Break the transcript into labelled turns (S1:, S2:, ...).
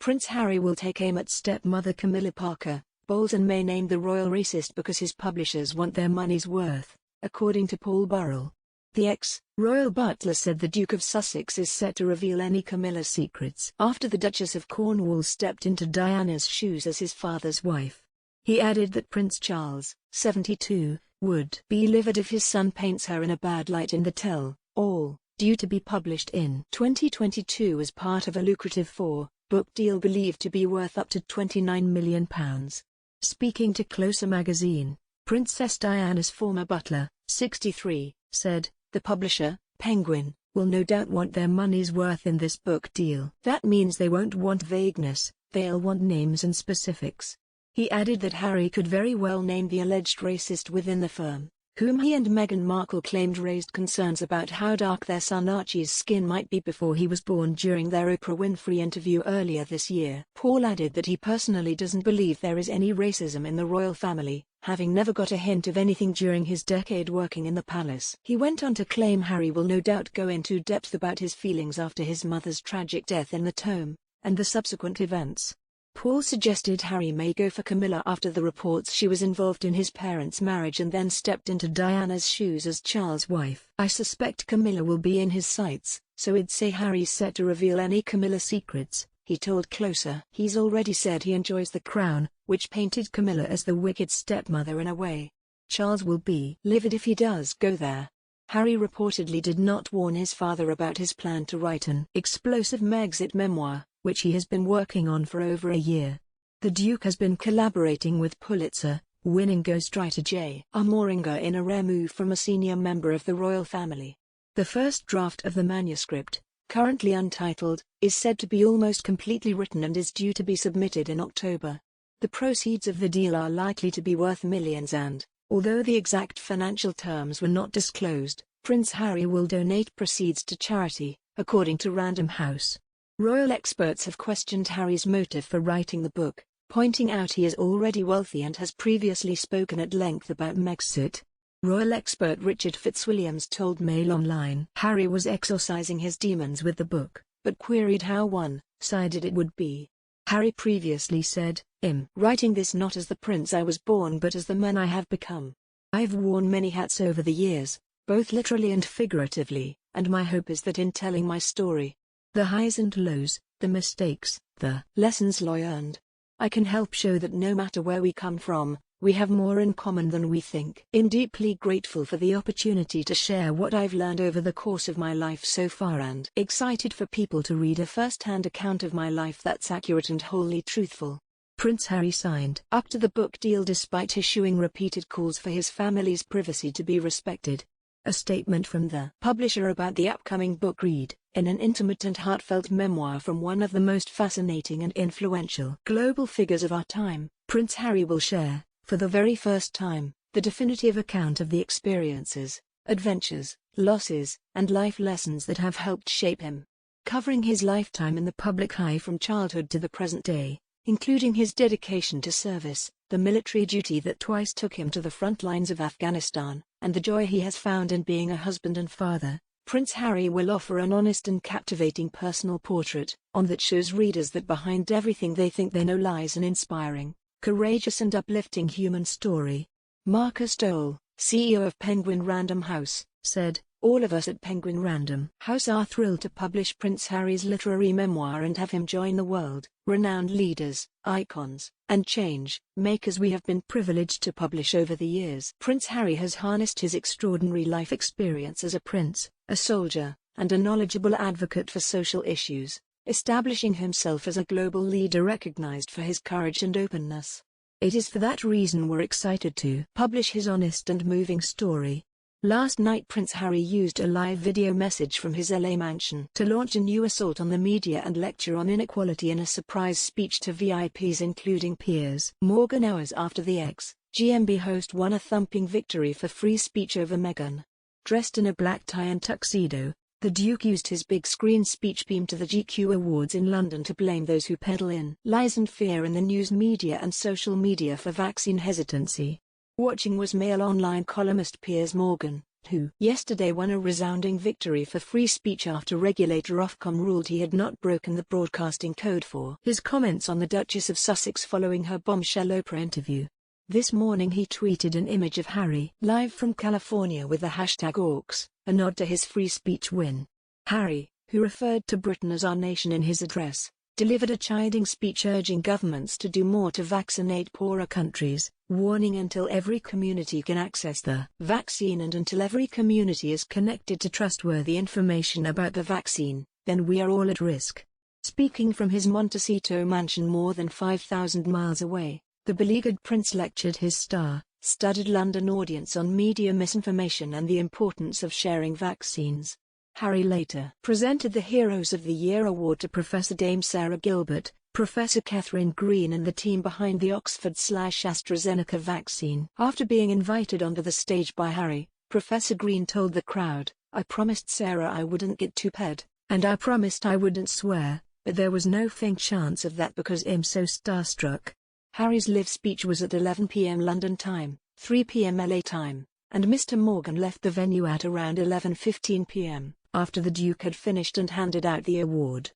S1: Prince Harry will take aim at stepmother Camilla Parker Bowles and may name the royal racist because his publishers want their money's worth, according to Paul Burrell. The ex-royal butler said the Duke of Sussex is set to reveal any Camilla's secrets after the Duchess of Cornwall stepped into Diana's shoes as his father's wife. He added that Prince Charles, 72, would be livid if his son paints her in a bad light in the tell-all, due to be published in 2022 as part of a lucrative four-book deal believed to be worth up to £29 million. Speaking to Closer magazine, Princess Diana's former butler, 63, said, "The publisher, Penguin, will no doubt want their money's worth in this book deal. That means they won't want vagueness, they'll want names and specifics." He added that Harry could very well name the alleged racist within the firm, whom he and Meghan Markle claimed raised concerns about how dark their son Archie's skin might be before he was born during their Oprah Winfrey interview earlier this year. Paul added that he personally doesn't believe there is any racism in the royal family, having never got a hint of anything during his decade working in the palace. He went on to claim Harry will no doubt go into depth about his feelings after his mother's tragic death in the tomb, and the subsequent events. Paul suggested Harry may go for Camilla after the reports she was involved in his parents' marriage and then stepped into Diana's shoes as Charles' wife. "I suspect Camilla will be in his sights, so I'd say Harry's set to reveal any Camilla secrets," he told Closer. He's already said he enjoys The Crown, which painted Camilla as the wicked stepmother in a way. Charles will be livid if he does go there. Harry reportedly did not warn his father about his plan to write an explosive Megxit memoir, which he has been working on for over a year. The Duke has been collaborating with Pulitzer-winning ghostwriter J.R. Mooringer in a rare move from a senior member of the royal family. The first draft of the manuscript, currently untitled, is said to be almost completely written and is due to be submitted in October. The proceeds of the deal are likely to be worth millions and, although the exact financial terms were not disclosed, Prince Harry will donate proceeds to charity, according to Random House. Royal experts have questioned Harry's motive for writing the book, pointing out he is already wealthy and has previously spoken at length about Megxit. Royal expert Richard Fitzwilliams told Mail Online Harry was exorcising his demons with the book, but queried how one-sided it would be. Harry previously said, "I'm writing this not as the prince I was born but as the man I have become. I've worn many hats over the years, both literally and figuratively, and my hope is that in telling my story, the highs and lows, the mistakes, the lessons learned, I can help show that no matter where we come from, we have more in common than we think. I'm deeply grateful for the opportunity to share what I've learned over the course of my life so far and excited for people to read a first-hand account of my life that's accurate and wholly truthful." Prince Harry signed up to the book deal despite issuing repeated calls for his family's privacy to be respected. A statement from the publisher about the upcoming book read, "In an intimate and heartfelt memoir from one of the most fascinating and influential global figures of our time, Prince Harry will share, for the very first time, the definitive account of the experiences, adventures, losses, and life lessons that have helped shape him. Covering his lifetime in the public eye from childhood to the present day, including his dedication to service, the military duty that twice took him to the front lines of Afghanistan, and the joy he has found in being a husband and father, Prince Harry will offer an honest and captivating personal portrait, on that shows readers that behind everything they think they know lies an inspiring, courageous and uplifting human story." Marcus Dole, CEO of Penguin Random House, said, "All of us at Penguin Random House are thrilled to publish Prince Harry's literary memoir and have him join the world-renowned leaders, icons, and change-makers we have been privileged to publish over the years." Prince Harry has harnessed his extraordinary life experience as a prince, a soldier, and a knowledgeable advocate for social issues, establishing himself as a global leader recognized for his courage and openness. It is for that reason we're excited to publish his honest and moving story. Last night Prince Harry used a live video message from his LA mansion to launch a new assault on the media and lecture on inequality in a surprise speech to VIPs including Piers Morgan hours after the ex-GMB host won a thumping victory for free speech over Meghan. Dressed in a black tie and tuxedo, the Duke used his big screen speech beam to the GQ Awards in London to blame those who peddle in lies and fear in the news media and social media for vaccine hesitancy. Watching was Mail Online columnist Piers Morgan, who yesterday won a resounding victory for free speech after regulator Ofcom ruled he had not broken the broadcasting code for his comments on the Duchess of Sussex following her bombshell Oprah interview. This morning he tweeted an image of Harry live from California with the hashtag #AUX, a nod to his free speech win. Harry, who referred to Britain as our nation in his address, delivered a chiding speech urging governments to do more to vaccinate poorer countries, warning until every community can access the vaccine and until every community is connected to trustworthy information about the vaccine, then we are all at risk. Speaking from his Montecito mansion more than 5,000 miles away, the beleaguered prince lectured his star-studded London audience on media misinformation and the importance of sharing vaccines. Harry later presented the Heroes of the Year award to Professor Dame Sarah Gilbert, Professor Catherine Green and the team behind the Oxford/AstraZeneca vaccine. After being invited onto the stage by Harry, Professor Green told the crowd, "I promised Sarah I wouldn't get too ped, and I promised I wouldn't swear, but there was no faint chance of that because I'm so starstruck." Harry's live speech was at 11 p.m. London time, 3 p.m. LA time, and Mr. Morgan left the venue at around 11:15 p.m. after the Duke had finished and handed out the award.